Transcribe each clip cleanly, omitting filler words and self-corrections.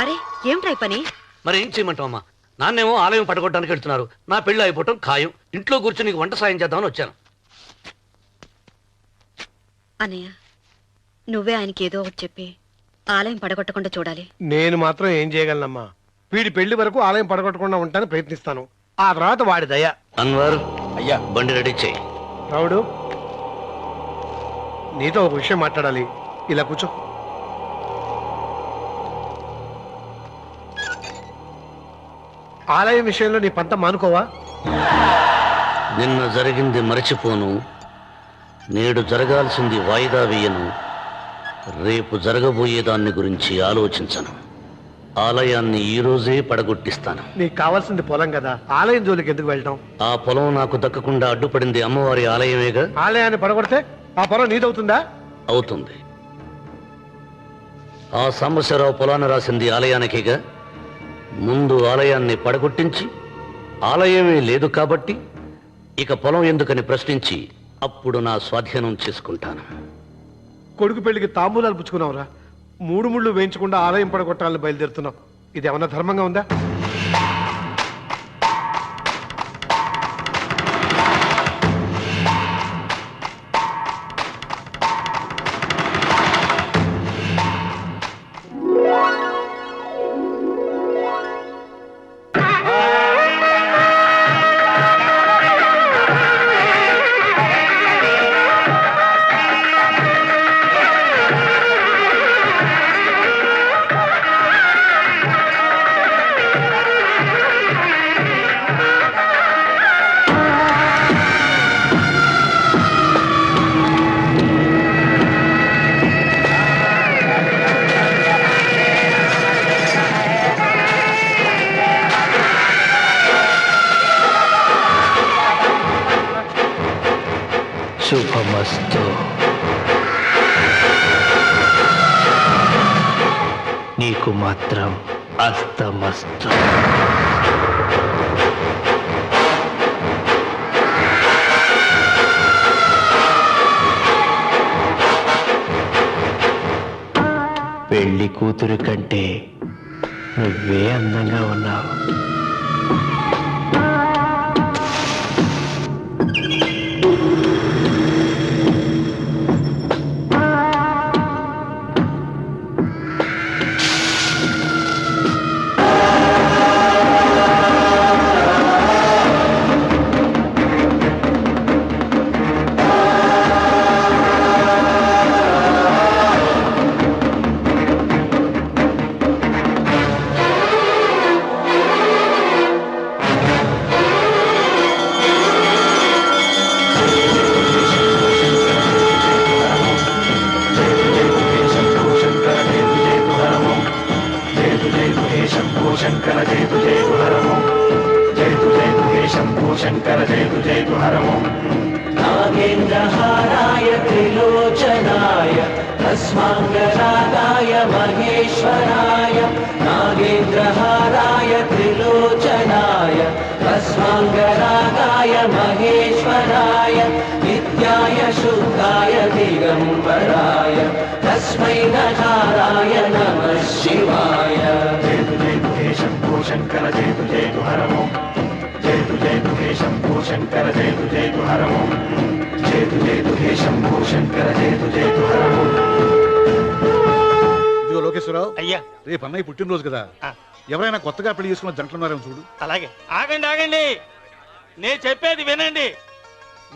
అరే ఏమిటా పని? మరి ఏం చేయమంటావమ్మా? నాన్నేమో ఆలయం పడగొట్టడానికి వెళ్తున్నారు. నా పెళ్లి అయిపోవటం ఖాయం. ఇంట్లో కూర్చొని నీకు వంట సాయం చేద్దామని వచ్చాను. అన్నయ్య, నువ్వే ఆయనకి ఏదో ఒకటి చెప్పి ఆలయం పడగొట్టకుండా చూడాలి. నేను మాత్రం ఏం చేయగలనమ్మా? వీడి పెళ్లి వరకు ఆలయం పడగొట్టకుండా ఉంటాను ప్రయత్నిస్తాను. ఆ తర్వాత వాడి దయ. అన్వర్, అయ్యా, బండి రెడీ చేయి. రావుడు, నీతో ఒక విషయం మాట్లాడాలి. ఇలా కూర్చో. ఆలయం విషయంలో నీ పంత మానుకోవా? నిన్న జరిగింది మరచిపోను, నేడు జరగాల్సింది వాయిదా వేయను, రేపు జరగబోయేదాన్ని గురించి ఆలోచించను. ఆలయాన్ని ఈ రోజే పడగొట్టిస్తాను. నీకు కావాల్సింది పొలం కదా, ఆలయం జోలికి ఎందుకు వెళ్ళటం? ఆ పొలం నాకు దక్కకుండా అడ్డుపడింది అమ్మవారి ఆలయమేగా. ఆలయాన్ని పడగొడితే ఆ పొలం నీదవుతుందా? అవుతుంది. ఆ సాంబశివరావు పొలాన్ని రాసింది ఆలయానికేగా. ముందు ఆలయాన్ని పడగొట్టించి, ఆలయమే లేదు కాబట్టి ఇక పొలం ఎందుకని ప్రశ్నించి అప్పుడు నా స్వాధీనం చేసుకుంటాను. కొడుకు పెళ్లికి తాంబూలాలు పుచ్చుకున్నావురా, 3 ముళ్ళు వేయించకుండా ఆలయం పడగొట్టాలని బయలుదేరుతున్నావు. ఇది ఏమన్నా ధర్మంగా ఉందా? శుభమస్తు. నీకు మాత్రం అస్తమస్తు. పెళ్లి కూతురు కంటే నువ్వే అందంగా ఉన్నావు. नागेन्द्रहाराय त्रिलोचनाय तस्माङ्गरागाय महेश्वराय नागेन्द्रहाराय त्रिलोचनाय तस्माङ्गरागाय महेश्वराय नित्याय शुद्धाय दिगम्बराय तस्मै नकाराय नमः शिवाय जयतु जयतु हे शम्भो शङ्कर जयतु जयतु हर ओं जयतु जयतु हे शम्भो शङ्कर जयतु जयतु हर ओं जयतु जयतु हे शम्भो शङ्कर जयतु जयतु हर ओं. ఇదిగో లోకేశ్వరరావు, అయ్యా, రేపు అన్నయ్య పుట్టినరోజు కదా, ఎవరైనా కొత్తగా పెళ్లి చేసుకున్న జంటలున్నారేమో చూడు. అలాగే. ఆగండి ఆగండి, నేను చెప్పేది వినండి.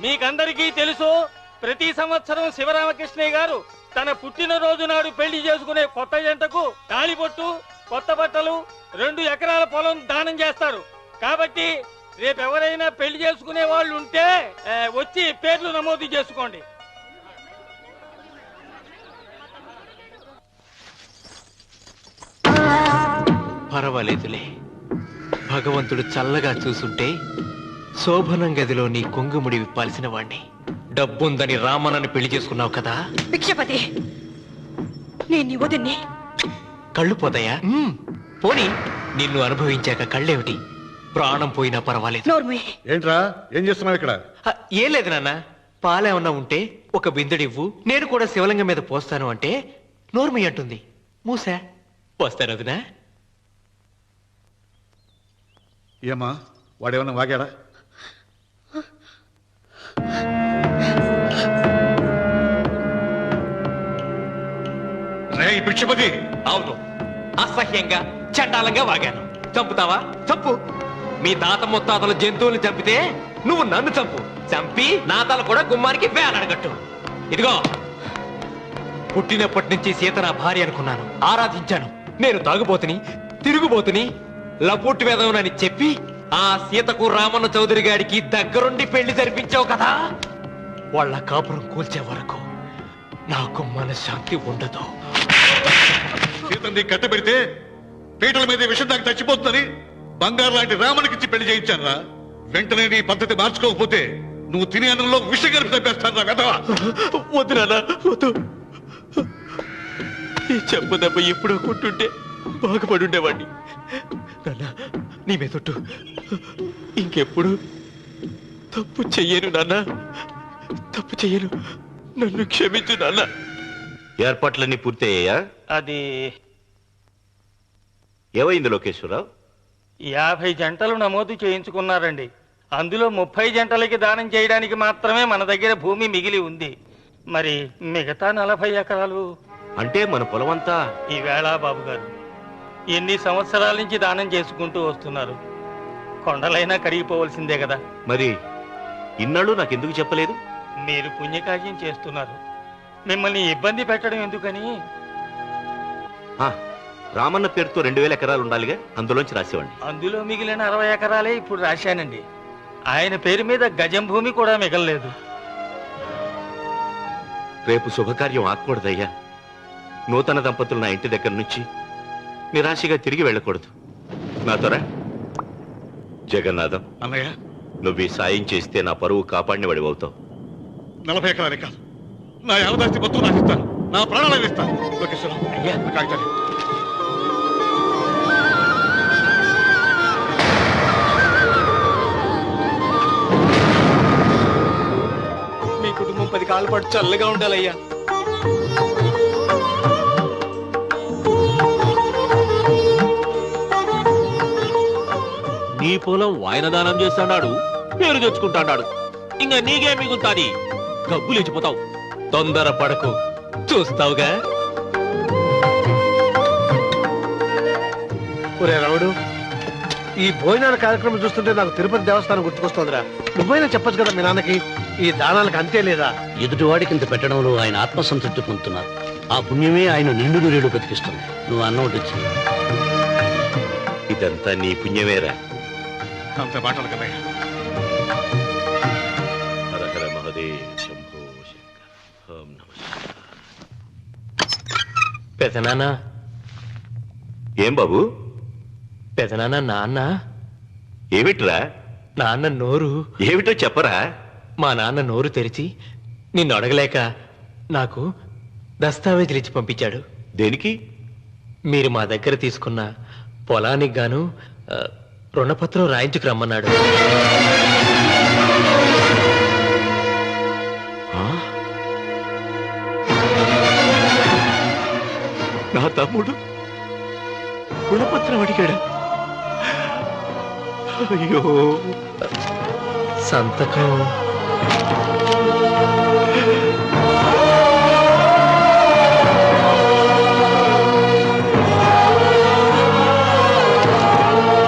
మీకందరికీ తెలుసు, ప్రతి సంవత్సరం శివరామకృష్ణయ్య గారు తన పుట్టినరోజు నాడు పెళ్లి చేసుకునే కొత్త జంటకు తాళిబొట్టు, కొత్త బట్టలు, 2 ఎకరాల పొలం దానం చేస్తారు. కాబట్టి రేపు ఎవరైనా పెళ్లి చేసుకునే వాళ్ళు ఉంటే వచ్చి పేర్లు నమోదు చేసుకోండి. పర్వాలేదులే, భగవంతుడు చల్లగా చూసుంటే శోభనం గదిలో నీ కొంగుముడి విప్పాల్సిన వాణ్ణి. డబ్బుందని రామన్నని పెళ్లి చేసుకున్నావు కదా. భిక్షపతి, నేను నీ వదిన్ని. కళ్ళు పోతాయా? పోనీ, నిన్ను అనుభవించాక కళ్ళేమిటి? ప్రాణం పోయినా పర్వాలేదు. నోర్మి. ఏంట్రా ఏం చేస్తున్నావు ఇక్కడ? ఏం లేదు నాన్న, పాలేమన్నా ఉంటే ఒక బిందెడివ్వు, నేను కూడా శివలింగం మీద పోస్తాను అంటే నోర్మి అంటుంది. మూసా పోస్తాను వదినా. ఏమా వాడేమన్నా వాగాడా? రే భిక్షపతి! అవును, అసహ్యంగా చండాలంగా వాగాను. చంపుతావా? చంపు. మీ తాత ముత్తాతలు జంతువులు చంపితే నువ్వు నన్ను చంపు. చంపి నా తల కూడా గుమ్మానికి వేలాడగట్టు. ఇదిగో, పుట్టినప్పటి నుంచి సీత నా భార్య అనుకున్నాను, ఆరాధించాను. నేను తాగుబోతుని, తిరుగుబోతుని, లపుట్టు వేదవునని చెప్పి ఆ సీతకు రామన్న చౌదరి గారికి దగ్గరుండి పెళ్లి జరిపించావు కదా. వాళ్ళ కాపురం కూల్చే వరకు నాకు మనశ్శాంతి ఉండదు. సీతని కట్టబెడితే పీటల మీద విషం దాకా చచ్చిపోతుందని బంగారు లాంటి రామునికిచ్చి పెళ్లి చేయించానురా. వెంటనే నీ పద్ధతి మార్చుకోకపోతే నువ్వు తినే అన్నంలో విషం కలిపి తప్పేస్తాను రా వెధవా. వద్దు నాన్న, వద్దు. ఈ చెప్పు దెబ్బ ఎప్పుడో కొట్టుంటే బాగుపడి ఉండేవాడిని. నాన్న, నీ మీదొట్టు ఇంకెప్పుడు తప్పు చెయ్యను నాన్న, తప్పు చెయ్యను. నన్ను క్షమించు నాన్న. ఏర్పాట్లన్నీ పూర్తయ్యాయా? అది ఏమైంది లోకేశ్వరరావు? 50 జంటలు నమోదు చేయించుకున్నారండి. అందులో 30 జంటలకి దానం చేయడానికి మాత్రమే మన దగ్గర భూమి మిగిలి ఉంది. మరి మిగతా 40 ఎకరాలు అంటే మన పొలం అంతా ఈవేళ బాబు గారు ఎన్ని సంవత్సరాల నుంచి దానం చేసుకుంటూ వస్తున్నారు. కొండలైనా కరిగిపోవలసిందే కదా. మరి ఇన్నాళ్ళు నాకెందుకు చెప్పలేదు? మీరు పుణ్యకార్యం చేస్తున్నారు, మిమ్మల్ని ఇబ్బంది పెట్టడం ఎందుకని. రామన్న పేరుతో 2000 ఎకరాలు ఉండాలిగా, అందులోంచి రాసేవాడిని. అందులో మిగిలిన 60 ఎకరాలే ఇప్పుడు రాశానండి. ఆయన పేరు మీద గజం భూమి కూడా మిగలలేదు. రేపు శుభకార్యం ఆకూడదయ్యా. నూతన దంపతులు నా ఇంటి దగ్గర నుంచి నిరాశగా తిరిగి వెళ్ళకూడదు. నాతోరా జగన్నాథం. అన్నయ్య, నువ్వు ఈ సాయం చేస్తే నా పరువు కాపాడిన వాడి అవుతావు. 40 ఎకరాలే కాదు, నా యావదాస్తి మొత్తం నాకు ఇస్తాను. నా ప్రాణాలను ఇస్తాను. లోకేశ్వరరావు, అయ్యా కాగితాలు. మీ కుటుంబం 10 కాళ్ళ పాటు చల్లగా ఉండాలయ్యా. నీ పొలం వాయన దానం చేస్తాడు, పేరు తెచ్చుకుంటాడు. ఇంకా నీకే మిగులుతాది, గబ్బు లేచిపోతావు. తొందర పడకు, చూస్తావుగా. ఒరే రాముడు, ఈ భోజనాల కార్యక్రమం చూస్తుంటే నాకు తిరుపతి దేవస్థానం గుర్తుకొస్తోందిరా. నువ్వైనా చెప్పొచ్చు కదా మీ నాన్నకి, ఈ దానాలకు అంతే లేదా? ఎదుటివాడికి ఇంత పెట్టడంలో ఆయన ఆత్మసంతృప్తి పొందుతున్నారు. ఆ పుణ్యమే ఆయన నిండు నూరేడు బతికిస్తుంది. నువ్వు అన్నం వడ్డించు. ఇదంతా నీ పుణ్యమేరా. అంత మాటలు కదయ్య. హర హర మహదేవ్ శంభో శంకర. ఓం నమః శివాయ. పెదనాన్న, ఏం బాబు? పెదనాన్న, నాన్న. ఏమిట్రా? నాన్న నోరు. ఏమిటో చెప్పరా? మా నాన్న నోరు తెరిచి నిన్ను అడగలేక నాకు దస్తావేజీలు ఇచ్చి పంపించాడు. దేనికి? మీరు మా దగ్గర తీసుకున్న పొలానికి గాను రుణపత్రం రాయించుకు రమ్మన్నాడు. నా తమ్ముడు రుణపత్రం అడిగాడు. అయ్యో, సంతకం